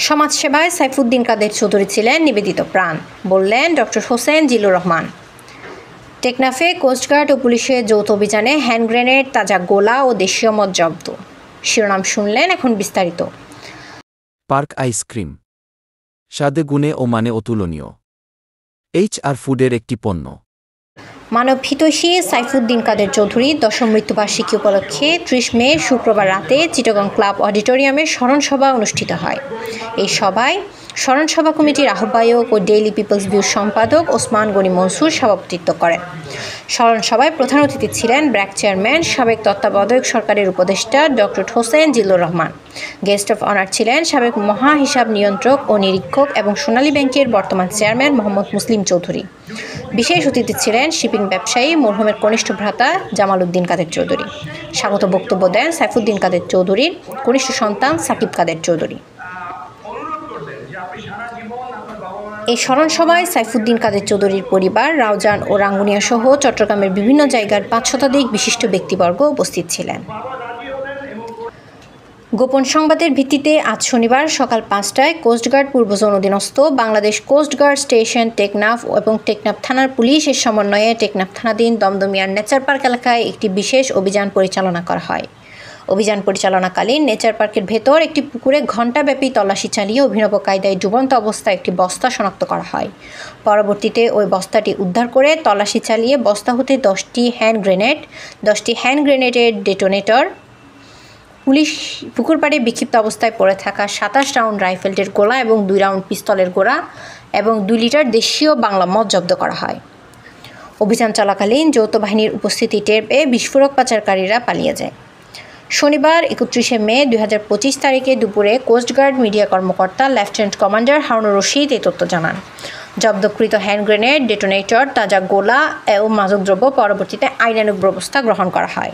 সমাজসেবায় সাইফুদ্দিন কাদের চৌধুরী ছিলেন নিবেদিত প্রাণ, বললেন ডক্টর হোসেন জিল্লুর রহমান। টেকনাফে কোস্টগার্ড ও পুলিশের যৌথ অভিযানে হ্যান্ড গ্রেনেড, তাজা গোলা ও দেশীয় মদ জব্দ। শিরোনাম শুনলেন, এখন বিস্তারিত। পার্ক আইসক্রিম স্বাদে গুণে ও মানে অতুলনীয়। HR ফুডের একটি পণ্য। মানব হিতৈষী সাইফুদ্দিন কাদের চৌধুরী 10ম মৃত্যুবার্ষিকী উপলক্ষে 30 মে শুক্রবার রাতে চিটাগং ক্লাব অডিটোরিয়ামে স্মরণসভা অনুষ্ঠিত হয়। এই সভায় স্মরণসভা কমিটির আহ্বায়ক ও ডেইলি পিপলস ভিউর সম্পাদক ওসমান গনি মনসুর সভাপতিত্ব করেন। স্মরণসভায় প্রধান অতিথি ছিলেন ব্র্যাক চেয়ারম্যান, সাবেক তত্ত্বাবধায়ক সরকারের উপদেষ্টা doctor Hossain Zillur Rahman. Guest of honour ছিলেন সাবেক মহা হিসাব নিয়ন্ত্রক ও নিরীক্ষক এবং সোনালী ব্যাংকের বর্তমান চেয়ারম্যান মোহাম্মদ মুসলিম চৌধুরী। বিশেষ অতিথি ছিলেন শিপিং ব্যবসায়ী মরহুমের কনিষ্ঠ ভ্রাতা জামাল উদ্দিন কাদের চৌধুরী। স্বাগত বক্তব্য দেন সাইফুদ্দিন কাদের চৌধুরীর কনিষ্ঠ সন্তান সাকিব কাদের চৌধুরী। এই স্মরণসভায় সাইফুদ্দিন কাদের চৌধুরীর পরিবার, রাউজান ও রাঙ্গুনিয়া সহ চট্টগ্রামের বিভিন্ন জায়গার 5 শতাধিক বিশিষ্ট ব্যক্তিবর্গ উপস্থিত ছিলেন। গোপন সংবাদের ভিত্তিতে আজ শনিবার সকাল 5টায় কোস্টগার্ড পূর্ব জোন অধীনস্থ বাংলাদেশ কোস্টগার্ড স্টেশন টেকনাফ এবং টেকনাফ থানার পুলিশের সমন্বয়ে টেকনাফ থানাধীন দমদমিয়ার নেচার পার্ক এলাকায় একটি বিশেষ অভিযান পরিচালনা করা হয়। অভিযান পরিচালনাকালীন নেচার পার্কের ভেতর একটি পুকুরে ঘণ্টাব্যাপী তল্লাশি চালিয়ে অভিনব কায়দায় ডুবন্ত অবস্থায় একটি বস্তা শনাক্ত করা হয়। পরবর্তীতে ওই বস্তাটি উদ্ধার করে তল্লাশি চালিয়ে বস্তা হতে 10টি হ্যান্ড গ্রেনেড, 10টি হ্যান্ড গ্রেনেডের ডেটোনেটর, পুলিশ পুকুর পাড়ে বিক্ষিপ্ত অবস্থায় পড়ে থাকা 27 রাউন্ড রাইফেলের গোলা এবং 2 রাউন্ড পিস্তলের গোলা এবং 2 লিটার দেশীয় বাংলা মদ জব্দ করা হয়। অভিযান চলাকালীন যৌথ বাহিনীর উপস্থিতি টের পেয়ে বিস্ফোরক পাচারকারীরা পালিয়ে যায়। শনিবার 31 মে 2025 তারিখে দুপুরে কোস্টগার্ড মিডিয়া কর্মকর্তা লেফটেন্যান্ট কমান্ডার হারুনুর রশিদ এই তথ্য জানান। জব্দকৃত হ্যান্ড গ্রেনেড, ডেটোনেটর, তাজা গোলা ও মাদকদ্রব্য পরবর্তীতে আইনানুগ ব্যবস্থা গ্রহণ করা হয়।